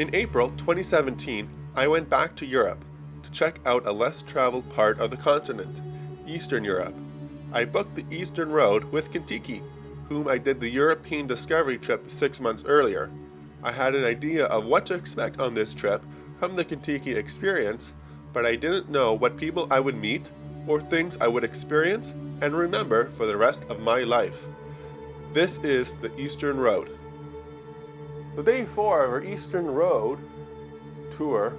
In April 2017, I went back to Europe to check out a less traveled part of the continent, Eastern Europe. I booked the Eastern Road with Contiki, whom I did the European Discovery trip 6 months earlier. I had an idea of what to expect on this trip from the Contiki experience, but I didn't know what people I would meet or things I would experience and remember for the rest of my life. This is the Eastern Road. So day 4 of our Eastern Road tour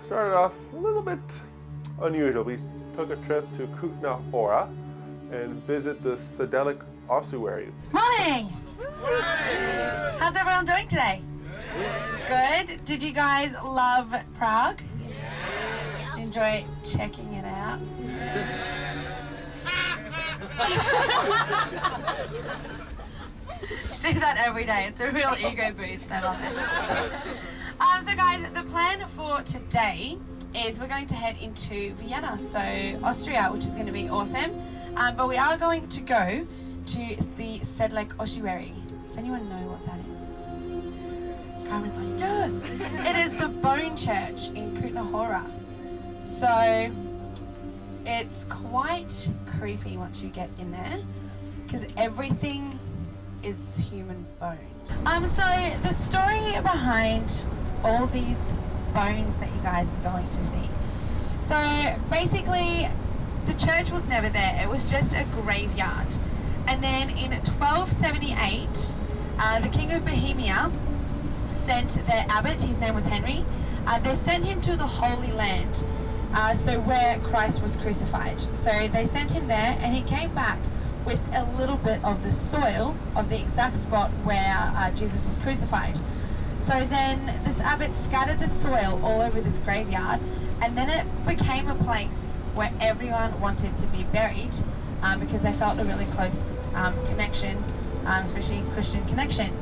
started off a little bit unusual. We took a trip to Contiki and visit the Sedelic ossuary. Morning! How's everyone doing today? Good. Did you guys love Prague? Yes. Enjoy checking it out? Do that every day. It's a real ego boost. I love it. So guys, the plan for today is we're going to head into Vienna, so Austria, which is going to be awesome. But we are going to go to the Sedelic ossuary. Does anyone know what that is? Carmen's like, yeah. It is the bone church in Contiki. So it's quite creepy once you get in there because everything is human bone. So the story behind all these bones that you guys are going to see. So basically, the church was never there. It was just a graveyard. And then in 1278, the King of Bohemia sent their abbot, his name was Henry, they sent him to the Holy Land, so where Christ was crucified. So they sent him there and he came back with a little bit of the soil of the exact spot where Jesus was crucified. So then this abbot scattered the soil all over this graveyard, and then it became a place where everyone wanted to be buried because they felt a really close connection, especially Christian connection.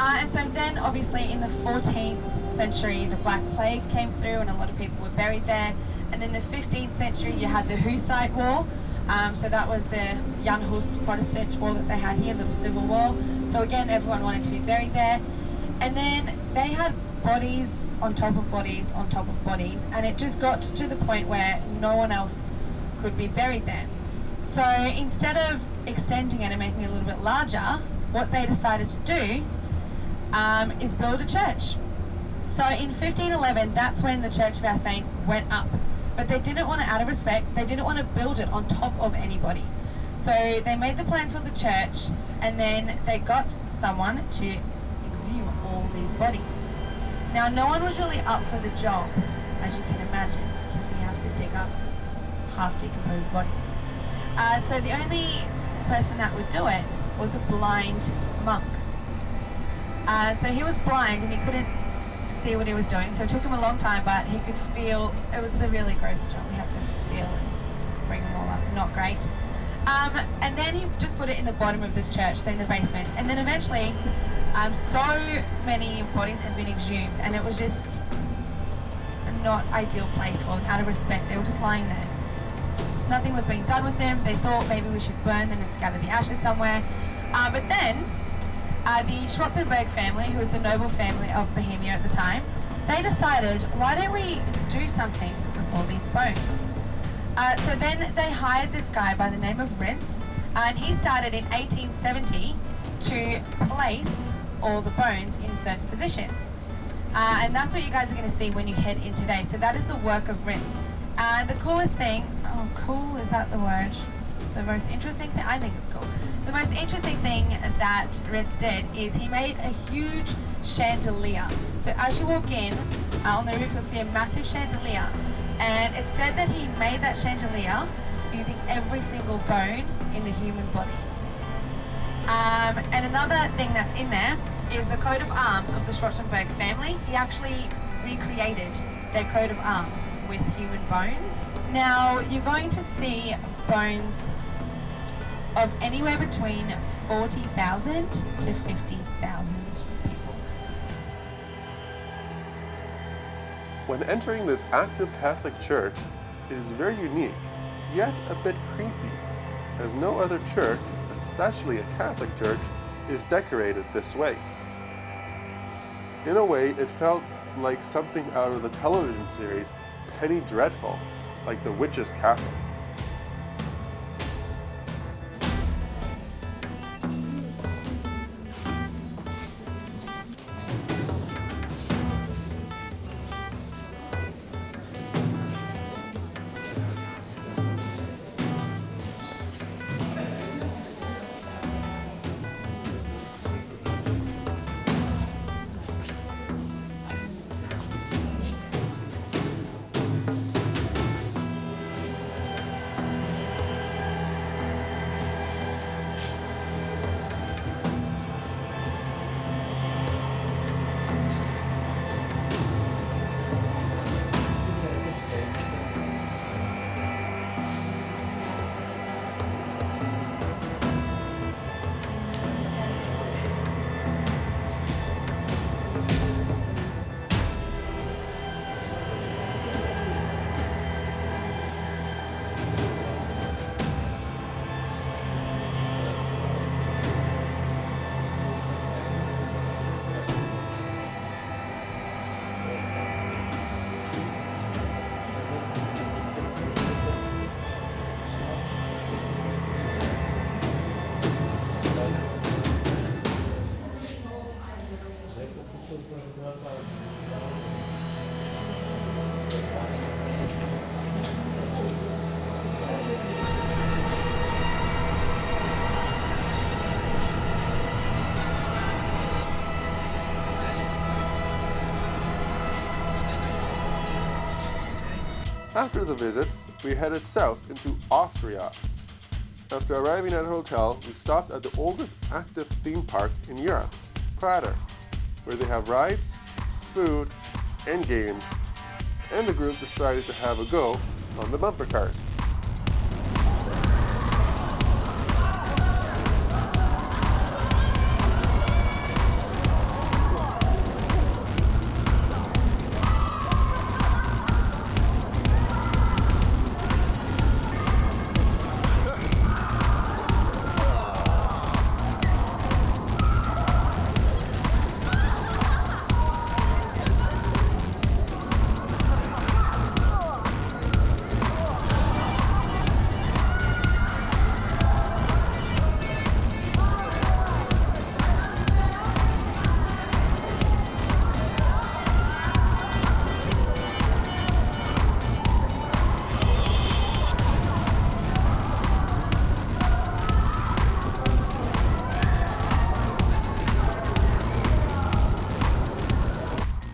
And so then obviously in the 14th century the Black Plague came through and a lot of people were buried there. And then the 15th century you had the Hussite War, so that was the Jan Hus Protestant war that they had here, the civil war. So again, everyone wanted to be buried there. And then they had bodies on top of bodies on top of bodies, and it just got to the point where no one else could be buried there. So instead of extending it and making it a little bit larger, what they decided to do is build a church. So in 1511, that's when the Church of Our Saint went up. But they didn't want to, out of respect, they didn't want to build it on top of anybody. So they made the plans for the church, and then they got someone to exhume all these bodies. Now, no one was really up for the job, as you can imagine, because you have to dig up half-decomposed bodies. So the only person that would do it was a blind monk. So he was blind and he couldn't see what he was doing, so it took him a long time, but he could feel. It was a really gross job. He had to feel and bring them all up. Not great. And then he just put it in the bottom of this church, so in the basement. And then eventually, so many bodies had been exhumed, and it was just a not ideal place for them. Out of respect, they were just lying there. Nothing was being done with them. They thought maybe we should burn them and scatter the ashes somewhere. But then, the Schwarzenberg family, who was the noble family of Bohemia at the time, they decided, why don't we do something with all these bones? So then they hired this guy by the name of Rintz, and he started in 1870 to place all the bones in certain positions. And that's what you guys are going to see when you head in today. So that is the work of Rintz. And the coolest thing, oh cool, is that the word? The most interesting thing, I think it's cool. The most interesting thing that Rintz did is he made a huge chandelier. So as you walk in, on the roof you'll see a massive chandelier. And it said that he made that chandelier using every single bone in the human body. And another thing that's in there is the coat of arms of the Schwarzenberg family. He actually recreated their coat of arms with human bones. Now, you're going to see bones of anywhere between 40,000 to 50,000 people. When entering this active Catholic church, it is very unique, yet a bit creepy, as no other church, especially a Catholic church, is decorated this way. In a way, it felt like something out of the television series Penny Dreadful, like the witch's castle. After the visit, we headed south into Austria. After arriving at a hotel, we stopped at the oldest active theme park in Europe, Prater, where they have rides, food, and games, and the group decided to have a go on the bumper cars.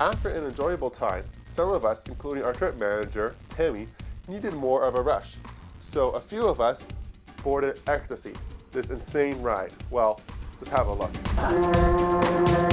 After an enjoyable time, some of us, including our trip manager, Tammy, needed more of a rush. So a few of us boarded Ecstasy, this insane ride. Well, just have a look.